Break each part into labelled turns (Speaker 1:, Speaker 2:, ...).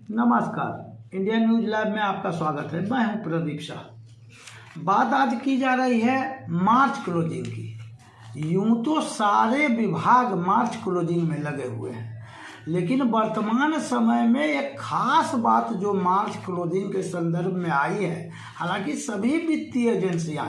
Speaker 1: नमस्कार, Indian news lab में आपका स्वागत है। मैं हूं प्रदीप शाह। बात आज की जा रही है मार्च क्लोजिंग की। यूं तो सारे विभाग मार्च क्लोजिंग में लगे हुए हैं, लेकिन वर्तमान समय में एक खास बात जो मार्च क्लोजिंग के संदर्भ में आई है, हालांकि सभी वित्तीय एजेंसियां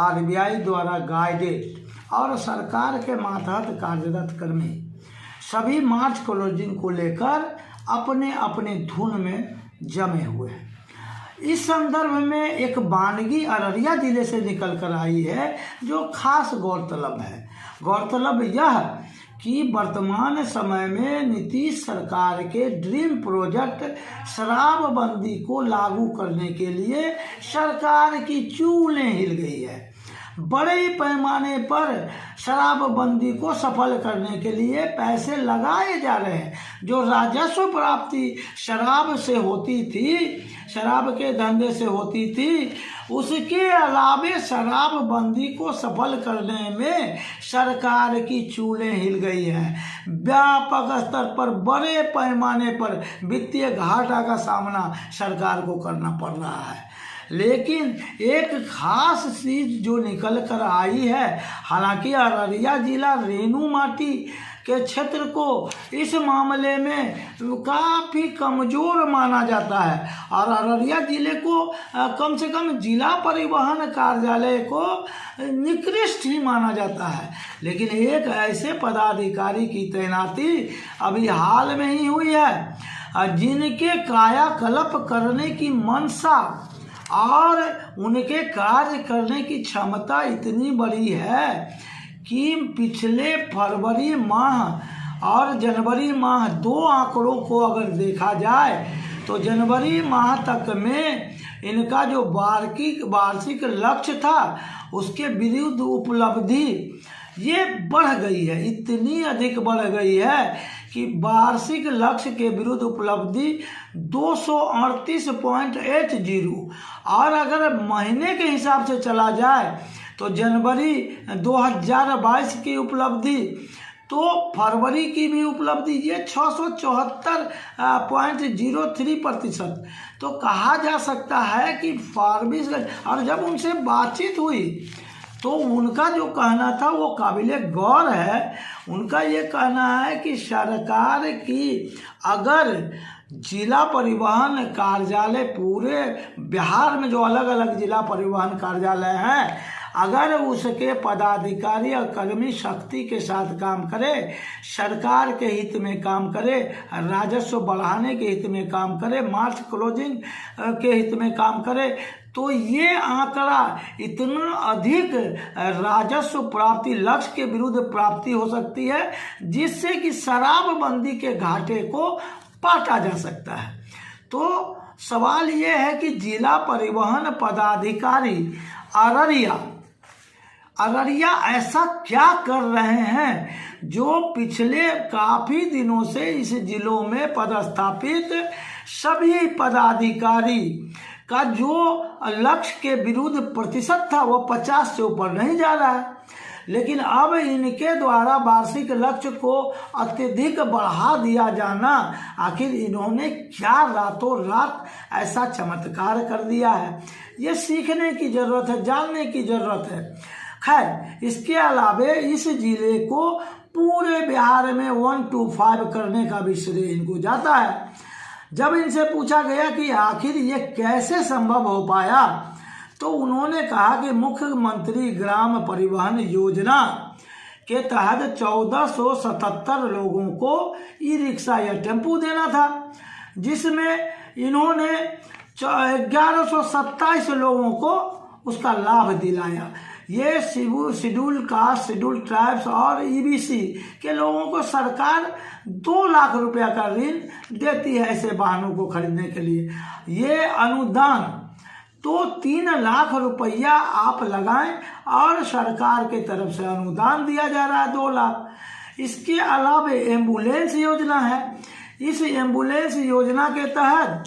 Speaker 1: आरबीआई द्वारा गाइडेड और सरकार के मातहत कार्यरत कर्मी सभी मार्च क्लोजिंग को लेकर अपने अपने धुन में जमे हुए हैं। इस संदर्भ में एक वानगी अररिया जिले से निकल कर आई है जो खास गौरतलब है। गौरतलब यह कि वर्तमान समय में नीतीश सरकार के ड्रीम प्रोजेक्ट शराबबंदी को लागू करने के लिए सरकार की चूलें हिल गई है। बड़े पैमाने पर शराबबंदी को सफल करने के लिए पैसे लगाए जा रहे हैं। जो राजस्व प्राप्ति शराब से होती थी, शराब के धंधे से होती थी, उसके अलावे शराबबंदी को सफल करने में सरकार की चूलें हिल गई हैं। व्यापक स्तर पर बड़े पैमाने पर वित्तीय घाटा का सामना सरकार को करना पड़ रहा है। लेकिन एक खास चीज जो निकल कर आई है, हालांकि अररिया जिला रेणु माटी के क्षेत्र को इस मामले में काफ़ी कमज़ोर माना जाता है और अररिया जिले को कम से कम जिला परिवहन कार्यालय को निकृष्ट ही माना जाता है। लेकिन एक ऐसे पदाधिकारी की तैनाती अभी हाल में ही हुई है जिनके कायाकल्प करने की मंशा और उनके कार्य करने की क्षमता इतनी बड़ी है कि पिछले फरवरी माह और जनवरी माह दो आंकड़ों को अगर देखा जाए तो जनवरी माह तक में इनका जो वार्षिक लक्ष्य था उसके विरुद्ध उपलब्धि ये बढ़ गई है, इतनी अधिक बढ़ गई है कि वार्षिक लक्ष्य के विरुद्ध उपलब्धि 238.80 और अगर महीने के हिसाब से चला जाए तो जनवरी 2022 की उपलब्धि तो फरवरी की भी उपलब्धि ये 674.03%। तो कहा जा सकता है कि फरवरी, और जब उनसे बातचीत हुई तो उनका जो कहना था वो काबिले गौर है। उनका ये कहना है कि सरकार की अगर जिला परिवहन कार्यालय पूरे बिहार में जो अलग अलग जिला परिवहन कार्यालय हैं, अगर उसके पदाधिकारी और कर्मी शक्ति के साथ काम करे, सरकार के हित में काम करे, राजस्व बढ़ाने के हित में काम करे, मार्च क्लोजिंग के हित में काम करे, तो ये आंकड़ा इतना अधिक राजस्व प्राप्ति लक्ष्य के विरुद्ध प्राप्ति हो सकती है जिससे कि शराबबंदी के घाटे को पाटा जा सकता है। तो सवाल ये है कि जिला परिवहन पदाधिकारी अररिया ऐसा क्या कर रहे हैं जो पिछले काफ़ी दिनों से इस जिलों में पदस्थापित सभी पदाधिकारी का जो लक्ष्य के विरुद्ध प्रतिशत था वो 50 से ऊपर नहीं जा रहा है। लेकिन अब इनके द्वारा वार्षिक लक्ष्य को अत्यधिक बढ़ा दिया जाना, आखिर इन्होंने क्या रातों रात ऐसा चमत्कार कर दिया है, ये सीखने की ज़रूरत है, जानने की ज़रूरत है। खैर, इसके अलावे इस जिले को पूरे बिहार में 1 to 5 करने का भी श्रेय इनको जाता है। जब इनसे पूछा गया कि आखिर ये कैसे संभव हो पाया तो उन्होंने कहा कि मुख्यमंत्री ग्राम परिवहन योजना के तहत 1477 लोगों को ई रिक्शा या टेम्पू देना था, जिसमें इन्होंने 1127 लोगों को उसका लाभ दिलाया। ये शेड्यूल कास्ट, शेड्यूल ट्राइब्स और ईबीसी के लोगों को सरकार 2 लाख रुपया का ऋण देती है ऐसे वाहनों को खरीदने के लिए। ये अनुदान तो 3 लाख रुपया आप लगाएं और सरकार के तरफ से अनुदान दिया जा रहा है 2 लाख। इसके अलावा एम्बुलेंस योजना है। इस एम्बुलेंस योजना के तहत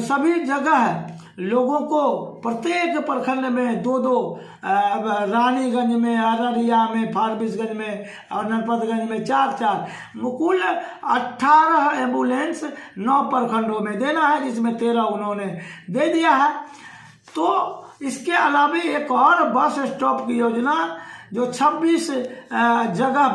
Speaker 1: सभी जगह लोगों को प्रत्येक प्रखंड में 2-2, रानीगंज में, अररिया में, फारबिसगंज में और नरपतगंज में 4-4, कुल 18 एम्बुलेंस 9 प्रखंडों में देना है, जिसमें 13 उन्होंने दे दिया है। तो इसके अलावा एक और बस स्टॉप की योजना, जो 26 जगह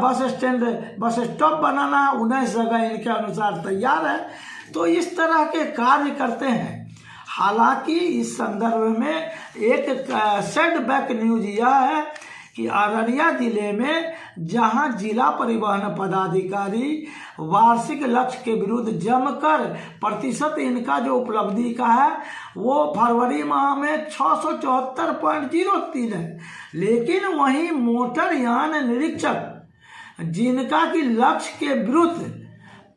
Speaker 1: बस स्टॉप बनाना है, 19 जगह इनके अनुसार तैयार है। तो इस तरह के कार्य करते हैं। हालांकि इस संदर्भ में एक सेटबैक न्यूज यह है कि अररिया जिले में जहां जिला परिवहन पदाधिकारी वार्षिक लक्ष्य के विरुद्ध जमकर प्रतिशत इनका जो उपलब्धि का है वो फरवरी माह में 674.03 है, लेकिन वहीं मोटर यान निरीक्षक जिनका कि लक्ष्य के विरुद्ध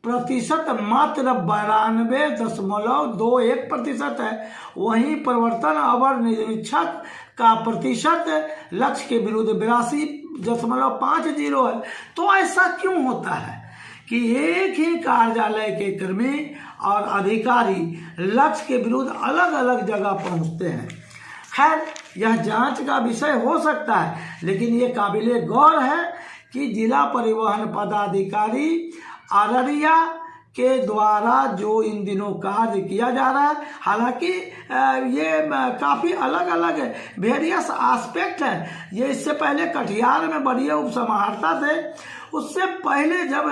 Speaker 1: प्रतिशत मात्र 92.21% है, वहीं प्रवर्तन अवर निरीक्षक का प्रतिशत लक्ष्य के विरुद्ध 82.50 है। तो ऐसा क्यों होता है कि एक ही कार्यालय के कर्मी और अधिकारी लक्ष्य के विरुद्ध अलग अलग जगह पहुंचते हैं? खैर, यह जांच का विषय हो सकता है, लेकिन ये काबिले गौर है कि जिला परिवहन पदाधिकारी अररिया के द्वारा जो इन दिनों कार्य किया जा रहा है, हालांकि ये काफ़ी अलग अलग वेरियस एस्पेक्ट हैं। ये इससे पहले कटिहार में बढ़िया उपसमाहर्ता थे, उससे पहले जब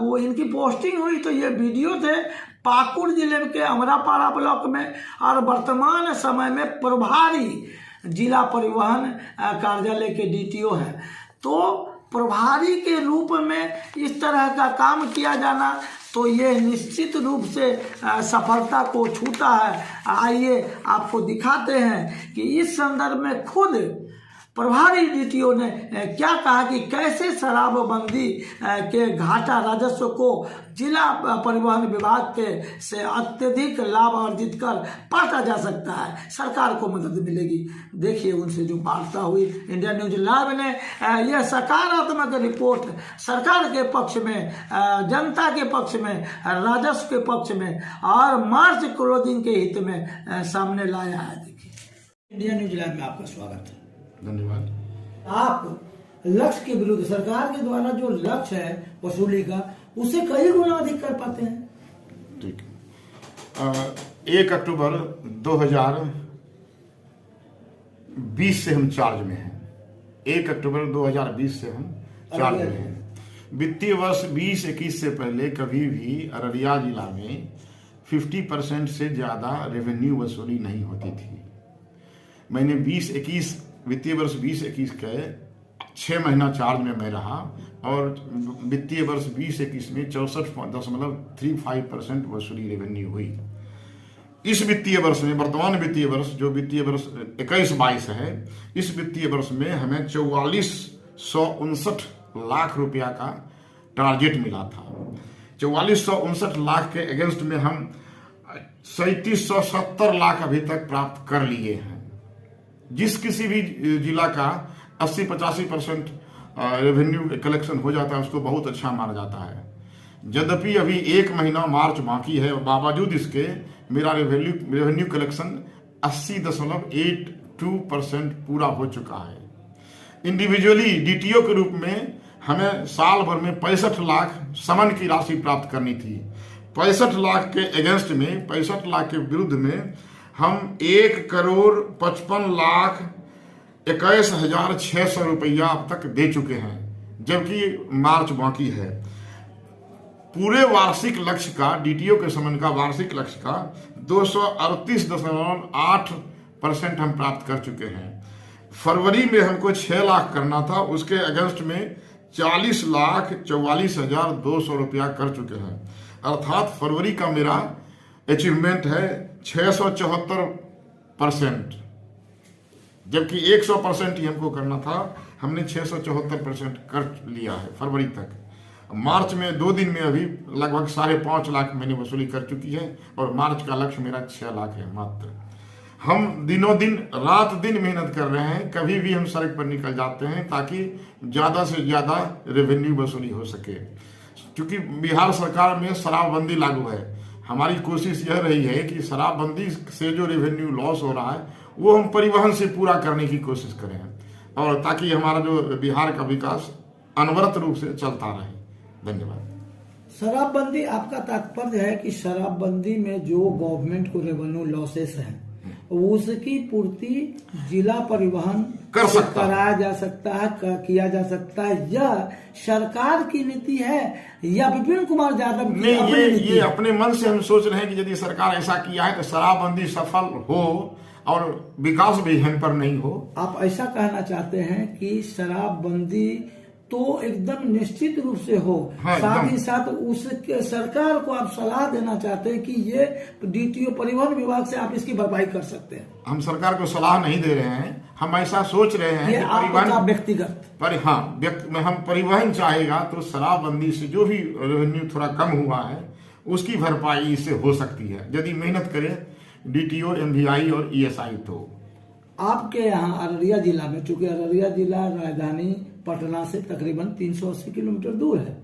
Speaker 1: वो इनकी पोस्टिंग हुई तो ये वीडियो थे पाकुड़ जिले के अमरापाड़ा ब्लॉक में, और वर्तमान समय में प्रभारी जिला परिवहन कार्यालय के DTO हैं। तो प्रभारी के रूप में इस तरह का काम किया जाना, तो ये निश्चित रूप से सफलता को छूता है। आइए आपको दिखाते हैं कि इस संदर्भ में खुद प्रभारी DTO ने क्या कहा कि कैसे शराबबंदी के घाटा राजस्व को जिला परिवहन विभाग के से अत्यधिक लाभ अर्जित कर पाटा जा सकता है, सरकार को मदद मिलेगी। देखिए उनसे जो वार्ता हुई, इंडिया न्यूज लाइव ने यह सकारात्मक रिपोर्ट सरकार के पक्ष में, जनता के पक्ष में, राजस्व के पक्ष में और मार्च क्लोजिंग के हित में सामने लाया है। देखिए, इंडिया न्यूज लाइव में आपका स्वागत है।
Speaker 2: धन्यवाद।
Speaker 1: आप लक्ष्य के विरुद्ध, सरकार के द्वारा जो लक्ष्य है वसूली का, उसे कई गुना अधिक कर पाते हैं।
Speaker 2: ठीक है। 1 अक्टूबर 2020 से हम चार्ज में हैं। 1 अक्टूबर 2020 से हम चार्ज में हैं। वित्तीय वर्ष 2021 से पहले कभी भी अररिया जिला में 50% से ज्यादा रेवेन्यू वसूली नहीं होती थी। मैंने वित्तीय वर्ष 2021 के 6 महीना चार्ज में मैं रहा और वित्तीय वर्ष 2021 में 64.35% वसूली रेवेन्यू हुई। इस वित्तीय वर्ष में, वर्तमान वित्तीय वर्ष जो वित्तीय वर्ष 21-22 है, इस वित्तीय वर्ष में हमें 4459 लाख रुपया का टारगेट मिला था। 4459 लाख के अगेंस्ट में हम 3770 लाख अभी तक प्राप्त कर लिए हैं। जिस किसी भी जिला का 80-85% रेवेन्यू कलेक्शन हो जाता है उसको बहुत अच्छा माना जाता है। यद्यपि अभी 1 महीना मार्च बाकी है, बावजूद इसके मेरा रेवेन्यू कलेक्शन 80.82% पूरा हो चुका है। इंडिविजुअली DTO के रूप में हमें साल भर में 65 लाख समन की राशि प्राप्त करनी थी। 65 लाख के अगेंस्ट में, 65 लाख के विरुद्ध में हम 1,55,21,600 रुपया अब तक दे चुके हैं, जबकि मार्च बाकी है। पूरे वार्षिक लक्ष्य का, DTO के समन का वार्षिक लक्ष्य का 238.8% हम प्राप्त कर चुके हैं। फरवरी में हमको 6 लाख करना था, उसके अगेंस्ट में 40,44,200 रुपया कर चुके हैं। अर्थात फरवरी का मेरा अचीवमेंट है 674%, जबकि 100% ही हमको करना था। हमने 674% कर लिया है फरवरी तक। मार्च में 2 दिन में अभी लगभग 5.5 लाख मैंने वसूली कर चुकी है और मार्च का लक्ष्य मेरा 6 लाख है मात्र। हम दिनों दिन, रात दिन मेहनत कर रहे हैं, कभी भी हम सड़क पर निकल जाते हैं ताकि ज़्यादा से ज़्यादा रेवेन्यू वसूली हो सके। क्योंकि बिहार सरकार में शराबबंदी लागू है, हमारी कोशिश यह रही है कि शराबबंदी से जो रेवेन्यू लॉस हो रहा है वो हम परिवहन से पूरा करने की कोशिश करें, और ताकि हमारा जो बिहार का विकास अनवरत रूप से चलता रहे। धन्यवाद।
Speaker 1: शराबबंदी, आपका तात्पर्य है कि शराबबंदी में जो गवर्नमेंट को रेवेन्यू लॉसेस हैं उसकी पूर्ति जिला परिवहन
Speaker 2: कर सकता
Speaker 1: कराया जा सकता है, किया जा सकता है। यह सरकार की नीति है या विपिन कुमार यादव की
Speaker 2: नहीं,
Speaker 1: अपनी नीति
Speaker 2: ये
Speaker 1: है?
Speaker 2: अपने मन से हम सोच रहे हैं कि यदि सरकार ऐसा किया है तो शराबबंदी सफल हो और विकास भी हम पर नहीं हो।
Speaker 1: आप ऐसा कहना चाहते हैं कि शराबबंदी तो एकदम निश्चित रूप से हो,
Speaker 2: हाँ,
Speaker 1: साथ ही साथ उसके सरकार को आप सलाह देना चाहते हैं कि ये डीटीओ परिवहन विभाग से आप इसकी भरपाई कर सकते हैं।
Speaker 2: हम सरकार को सलाह नहीं दे रहे हैं, हम ऐसा सोच रहे हैं
Speaker 1: ये
Speaker 2: कि
Speaker 1: आपका व्यक्तिगत
Speaker 2: हम परिवहन चाहेगा तो शराबबंदी से जो भी रेवेन्यू थोड़ा कम हुआ है उसकी भरपाई इससे हो सकती है यदि मेहनत करे डीटीओ, एमवीआई और ईएसआई। तो
Speaker 1: आपके यहाँ अररिया जिला में, चूंकि अररिया जिला राजधानी पटना से तकरीबन 380 किलोमीटर दूर है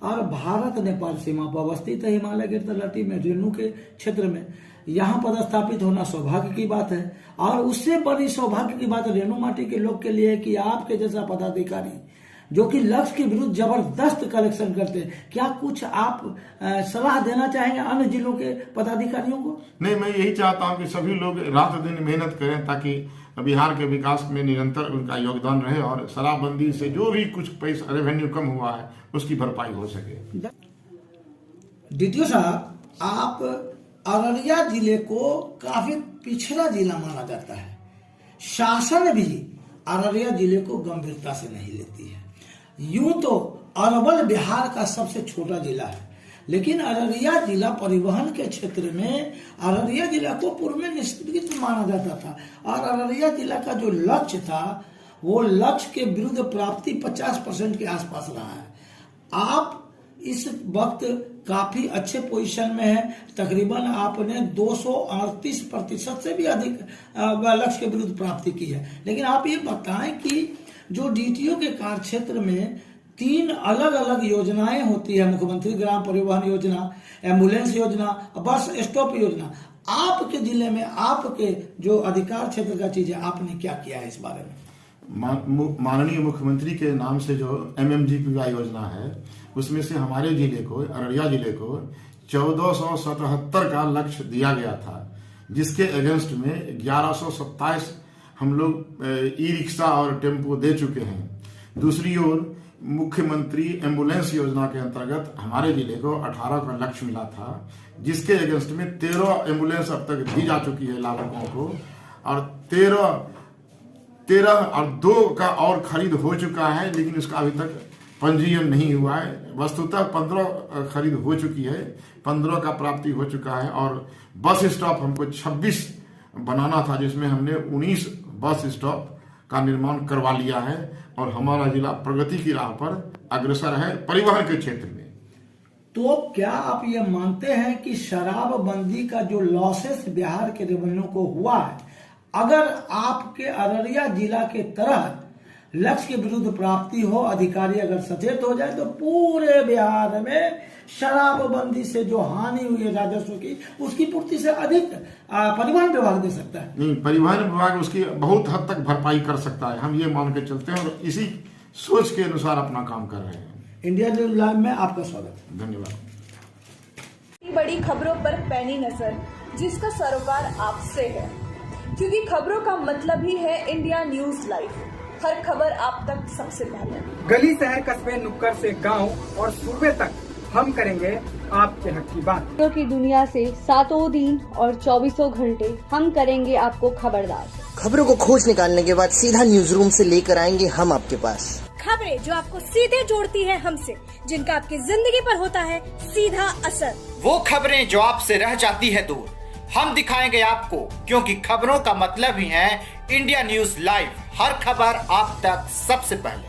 Speaker 1: और भारत नेपाल सीमा पर अवस्थित है, हिमालय के तलहटी में, रेणु के क्षेत्र में, यहाँ पदस्थापित होना सौभाग्य की बात है। और उससे बड़ी सौभाग्य की बात रेणु माटी के लोग के लिए कि आपके जैसा पदाधिकारी जो कि लक्ष्य के विरुद्ध जबरदस्त कलेक्शन करते हैं, क्या कुछ आप सलाह देना चाहेंगे अन्य जिलों के पदाधिकारियों को?
Speaker 2: नहीं, मैं यही चाहता हूं कि सभी लोग रात दिन मेहनत करें ताकि बिहार के विकास में निरंतर उनका योगदान रहे और शराबबंदी से जो भी कुछ पैसा रेवेन्यू कम हुआ है उसकी भरपाई हो सके।
Speaker 1: डीटीओ साहब, आप अररिया जिले को काफी पिछड़ा जिला माना जाता है, शासन भी अररिया जिले को गंभीरता से नहीं लेती है। यूं तो अरवल बिहार का सबसे छोटा जिला है, लेकिन अररिया जिला परिवहन के क्षेत्र में अररिया जिला को पूर्व में निष्क्रिय माना जाता था और अररिया जिला का जो लक्ष्य था वो लक्ष्य के विरुद्ध प्राप्ति 50% के आसपास रहा है। आप इस वक्त काफी अच्छे पोजीशन में है, तकरीबन आपने 238% से भी अधिक लक्ष्य के विरुद्ध प्राप्ति की है। लेकिन आप ये बताएं कि जो डीटीओ के कार्य क्षेत्र में 3 अलग अलग योजनाएं होती है, मुख्यमंत्री ग्राम परिवहन योजना, एम्बुलेंस योजना, बस स्टॉप योजना, आपके जिले में आपके जो अधिकार क्षेत्र का चीज है आपने क्या किया है इस बारे में?
Speaker 2: माननीय मुख्यमंत्री के नाम से जो MMGPY योजना है उसमें से हमारे जिले को, अररिया जिले को 1477 का लक्ष्य दिया गया था, जिसके अगेंस्ट में 1127 हम लोग ई रिक्शा और टेम्पो दे चुके हैं। दूसरी ओर मुख्यमंत्री एम्बुलेंस योजना के अंतर्गत हमारे जिले को 18 का लक्ष्य मिला था, जिसके अगेंस्ट में 13 एम्बुलेंस अब तक दी जा चुकी है लाभुकों को और 13 और 2 का और खरीद हो चुका है, लेकिन उसका अभी तक पंजीयन नहीं हुआ है। वस्तुतः 15 खरीद हो चुकी है, 15 का प्राप्ति हो चुका है और बस स्टॉप हमको 26 बनाना था, जिसमें हमने 19 बस स्टॉप का निर्माण करवा लिया है और हमारा जिला प्रगति की राह पर अग्रसर है परिवहन के क्षेत्र में।
Speaker 1: तो क्या आप ये मानते हैं कि शराबबंदी का जो लॉसेस बिहार के रेवेन्यू को हुआ है, अगर आपके अररिया जिला के तरह लक्ष्य के विरुद्ध प्राप्ति हो, अधिकारी अगर सचेत हो जाए, तो पूरे बिहार में शराबबंदी से जो हानि हुई है राजस्व की, उसकी पूर्ति से अधिक परिवहन विभाग दे सकता है?
Speaker 2: नहीं, परिवहन विभाग उसकी बहुत हद तक भरपाई कर सकता है, हम ये मान के चलते हैं और इसी सोच के अनुसार अपना काम कर रहे हैं।
Speaker 1: इंडिया न्यूज लाइव में आपका स्वागत है।
Speaker 2: धन्यवाद।
Speaker 3: बड़ी खबरों पर पैनी नजर, जिसका सरोकार आपसे है, क्योंकि खबरों का मतलब ही है इंडिया न्यूज लाइव। हर खबर आप तक सबसे पहले।
Speaker 4: गली शहर कस्बे नुक्कड़ से गांव और सूबे तक हम करेंगे आपके हक की बात।
Speaker 5: खबरों की दुनिया से 7 दिन और 24 घंटे हम करेंगे आपको खबरदार।
Speaker 6: खबरों को खोज निकालने के बाद सीधा न्यूज रूम से लेकर आएंगे हम आपके पास।
Speaker 7: खबरें जो आपको सीधे जोड़ती है हमसे, जिनका आपकी जिंदगी पर होता है सीधा असर।
Speaker 8: वो खबरें जो आपसे रह जाती है दूर, हम दिखाएंगे आपको, क्योंकि खबरों का मतलब ही है इंडिया न्यूज लाइव। हर खबर आप तक सबसे पहले।